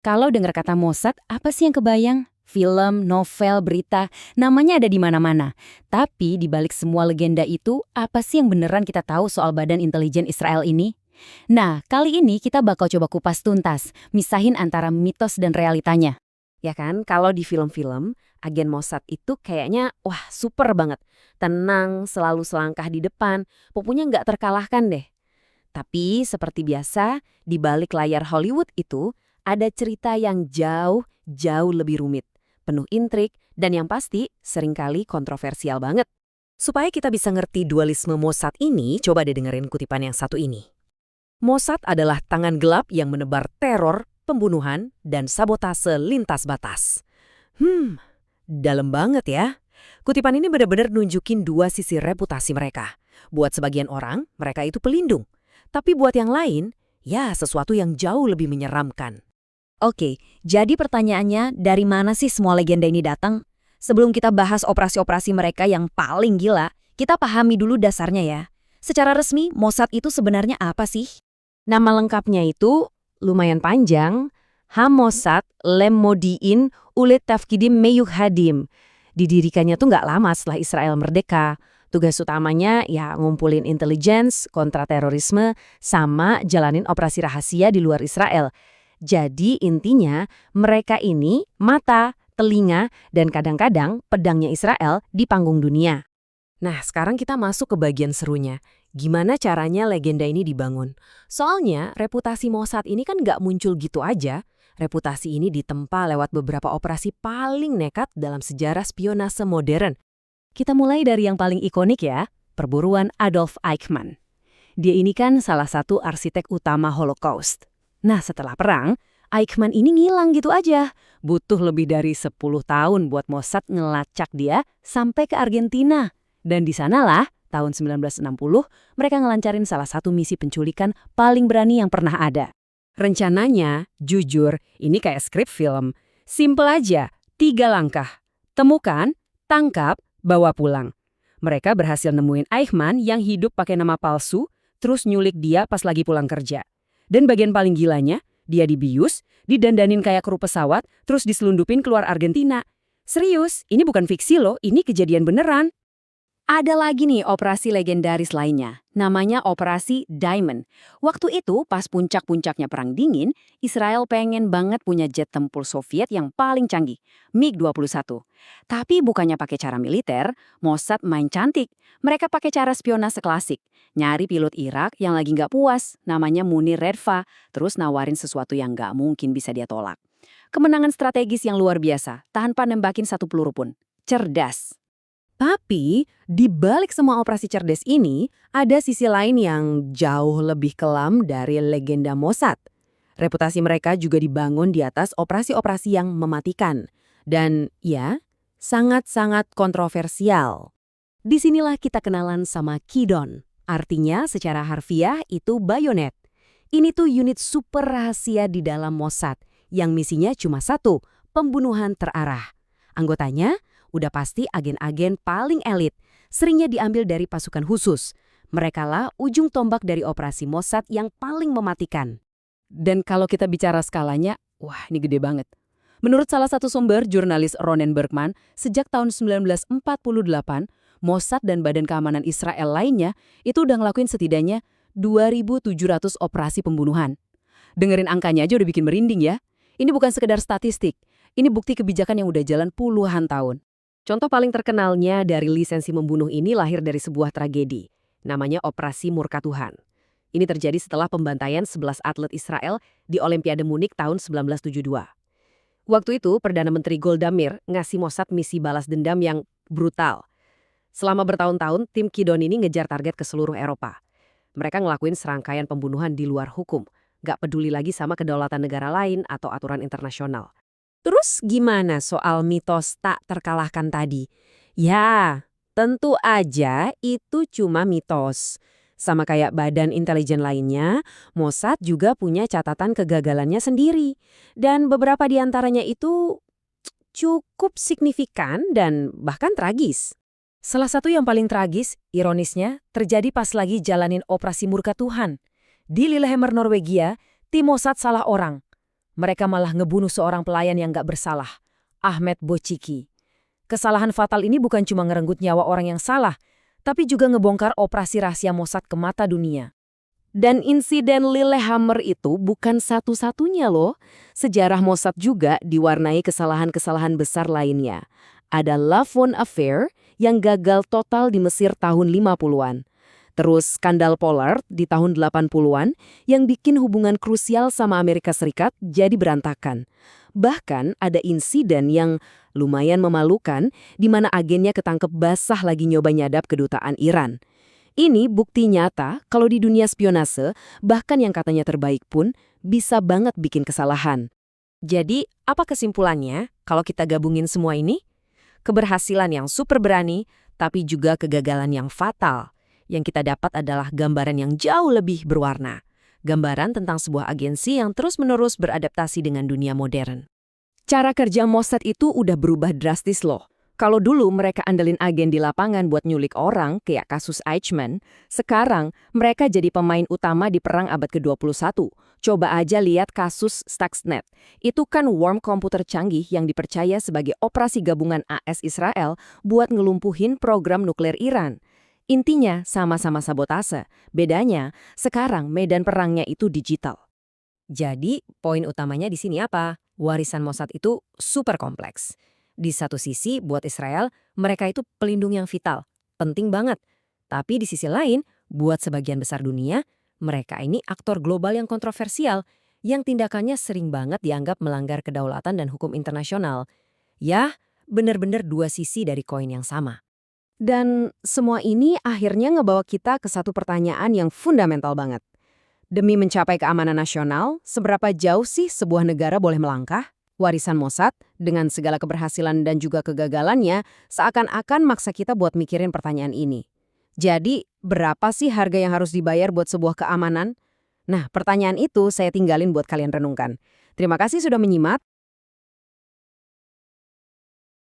Kalau dengar kata Mossad, apa sih yang kebayang? Film, novel, berita, namanya ada di mana-mana. Tapi di balik semua legenda itu, apa sih yang beneran kita tahu soal Badan Intelijen Israel ini? Nah, kali ini kita bakal coba kupas tuntas, misahin antara mitos dan realitanya. Ya kan, kalau di film-film, agen Mossad itu kayaknya, wah super banget. Tenang, selalu selangkah di depan, pokoknya nggak terkalahkan deh. Tapi seperti biasa, di balik layar Hollywood itu, ada cerita yang jauh lebih rumit. Penuh intrik, dan yang pasti seringkali kontroversial banget. Supaya kita bisa ngerti dualisme Mossad ini, coba deh dengerin kutipan yang satu ini. Mossad adalah tangan gelap yang menebar teror, pembunuhan, dan sabotase lintas batas. Dalam banget ya. Kutipan ini benar-benar nunjukin dua sisi reputasi mereka. Buat sebagian orang, mereka itu pelindung. Tapi buat yang lain, ya sesuatu yang jauh lebih menyeramkan. Oke, jadi pertanyaannya dari mana sih semua legenda ini datang? Sebelum kita bahas operasi-operasi mereka yang paling gila, kita pahami dulu dasarnya ya. Secara resmi, Mossad itu sebenarnya apa sih? Nama lengkapnya itu lumayan panjang, HaMossad Lemodiin Ulet Tafkidim Meyuhadim. Didirikannya tuh nggak lama setelah Israel merdeka. Tugas utamanya ya ngumpulin intelligence, kontraterorisme, sama jalanin operasi rahasia di luar Israel. Jadi intinya mereka ini mata, telinga, dan kadang-kadang pedangnya Israel di panggung dunia. Nah, sekarang kita masuk ke bagian serunya. Gimana caranya legenda ini dibangun? Soalnya reputasi Mossad ini kan nggak muncul gitu aja. Reputasi ini ditempa lewat beberapa operasi paling nekat dalam sejarah spionase modern. Kita mulai dari yang paling ikonik ya, perburuan Adolf Eichmann. Dia ini kan salah satu arsitek utama Holocaust. Nah, setelah perang, Eichmann ini ngilang gitu aja. Butuh lebih dari 10 tahun buat Mossad ngelacak dia sampai ke Argentina. Dan di sanalah, tahun 1960, mereka ngelancarin salah satu misi penculikan paling berani yang pernah ada. Rencananya, jujur, ini kayak skrip film. Simple aja, 3 langkah. Temukan, tangkap, bawa pulang. Mereka berhasil nemuin Eichmann yang hidup pakai nama palsu, terus nyulik dia pas lagi pulang kerja. Dan bagian paling gilanya, dia dibius, didandanin kayak kru pesawat, terus diselundupin keluar Argentina. Serius, ini bukan fiksi loh, ini kejadian beneran. Ada lagi nih operasi legendaris lainnya, namanya Operasi Diamond. Waktu itu, pas puncak-puncaknya Perang Dingin, Israel pengen banget punya jet tempur Soviet yang paling canggih, MiG-21. Tapi bukannya pakai cara militer, Mossad main cantik. Mereka pakai cara spionase klasik. Nyari pilot Irak yang lagi nggak puas, namanya Munir Redfa, terus nawarin sesuatu yang nggak mungkin bisa dia tolak. Kemenangan strategis yang luar biasa, tanpa nembakin satu peluru pun. Cerdas. Tapi, di balik semua operasi cerdas ini, ada sisi lain yang jauh lebih kelam dari legenda Mossad. Reputasi mereka juga dibangun di atas operasi-operasi yang mematikan. Dan, ya, sangat-sangat kontroversial. Disinilah kita kenalan sama Kidon. Artinya, secara harfiah itu bayonet. Ini tuh unit super rahasia di dalam Mossad, yang misinya cuma satu, pembunuhan terarah. Anggotanya udah pasti agen-agen paling elit, seringnya diambil dari pasukan khusus. Merekalah ujung tombak dari operasi Mossad yang paling mematikan. Dan kalau kita bicara skalanya, wah ini gede banget. Menurut salah satu sumber, jurnalis Ronen Bergman, sejak tahun 1948, Mossad dan Badan Keamanan Israel lainnya itu udah ngelakuin setidaknya 2.700 operasi pembunuhan. Dengerin angkanya aja udah bikin merinding ya. Ini bukan sekedar statistik, ini bukti kebijakan yang udah jalan puluhan tahun. Contoh paling terkenalnya dari lisensi membunuh ini lahir dari sebuah tragedi, namanya Operasi Murka Tuhan. Ini terjadi setelah pembantaian 11 atlet Israel di Olimpiade Munich tahun 1972. Waktu itu, Perdana Menteri Golda Meir ngasih Mossad misi balas dendam yang brutal. Selama bertahun-tahun, tim Kidon ini ngejar target ke seluruh Eropa. Mereka ngelakuin serangkaian pembunuhan di luar hukum, gak peduli lagi sama kedaulatan negara lain atau aturan internasional. Terus gimana soal mitos tak terkalahkan tadi? Ya, tentu aja itu cuma mitos. Sama kayak badan intelijen lainnya, Mossad juga punya catatan kegagalannya sendiri. Dan beberapa di antaranya itu cukup signifikan dan bahkan tragis. Salah satu yang paling tragis, ironisnya, terjadi pas lagi jalanin operasi Murka Tuhan. Di Lillehammer, Norwegia, tim Mossad salah orang. mereka malah ngebunuh seorang pelayan yang nggak bersalah, Ahmed Bociki. Kesalahan fatal ini bukan cuma ngerenggut nyawa orang yang salah, tapi juga ngebongkar operasi rahasia Mossad ke mata dunia. Dan insiden Lillehammer itu bukan satu-satunya loh. Sejarah Mossad juga diwarnai kesalahan-kesalahan besar lainnya. Ada Lavon Affair yang gagal total di Mesir tahun 50-an. Terus skandal Pollard di tahun 80-an yang bikin hubungan krusial sama Amerika Serikat jadi berantakan. Bahkan ada insiden yang lumayan memalukan di mana agennya ketangkep basah lagi nyoba nyadap kedutaan Iran. Ini bukti nyata kalau di dunia spionase, bahkan yang katanya terbaik pun bisa banget bikin kesalahan. Jadi, apa kesimpulannya kalau kita gabungin semua ini? Keberhasilan yang super berani, tapi juga kegagalan yang fatal. Yang kita dapat adalah gambaran yang jauh lebih berwarna. Gambaran tentang sebuah agensi yang terus-menerus beradaptasi dengan dunia modern. Cara kerja Mossad itu udah berubah drastis loh. Kalau dulu mereka andelin agen di lapangan buat nyulik orang, kayak kasus Eichmann, sekarang mereka jadi pemain utama di perang abad ke-21. Coba aja lihat kasus Stuxnet. Itu kan worm komputer canggih yang dipercaya sebagai operasi gabungan AS Israel buat ngelumpuhin program nuklir Iran. Intinya sama-sama sabotase. Bedanya, sekarang medan perangnya itu digital. Jadi, poin utamanya di sini apa? Warisan Mossad itu super kompleks. Di satu sisi, buat Israel, mereka itu pelindung yang vital. Penting banget. Tapi di sisi lain, buat sebagian besar dunia, mereka ini aktor global yang kontroversial, yang tindakannya sering banget dianggap melanggar kedaulatan dan hukum internasional. Ya, benar-benar dua sisi dari koin yang sama. Dan semua ini akhirnya ngebawa kita ke satu pertanyaan yang fundamental banget. Demi mencapai keamanan nasional, seberapa jauh sih sebuah negara boleh melangkah? Warisan Mossad, dengan segala keberhasilan dan juga kegagalannya, seakan-akan maksa kita buat mikirin pertanyaan ini. Jadi, berapa sih harga yang harus dibayar buat sebuah keamanan? Nah, pertanyaan itu saya tinggalin buat kalian renungkan. Terima kasih sudah menyimak.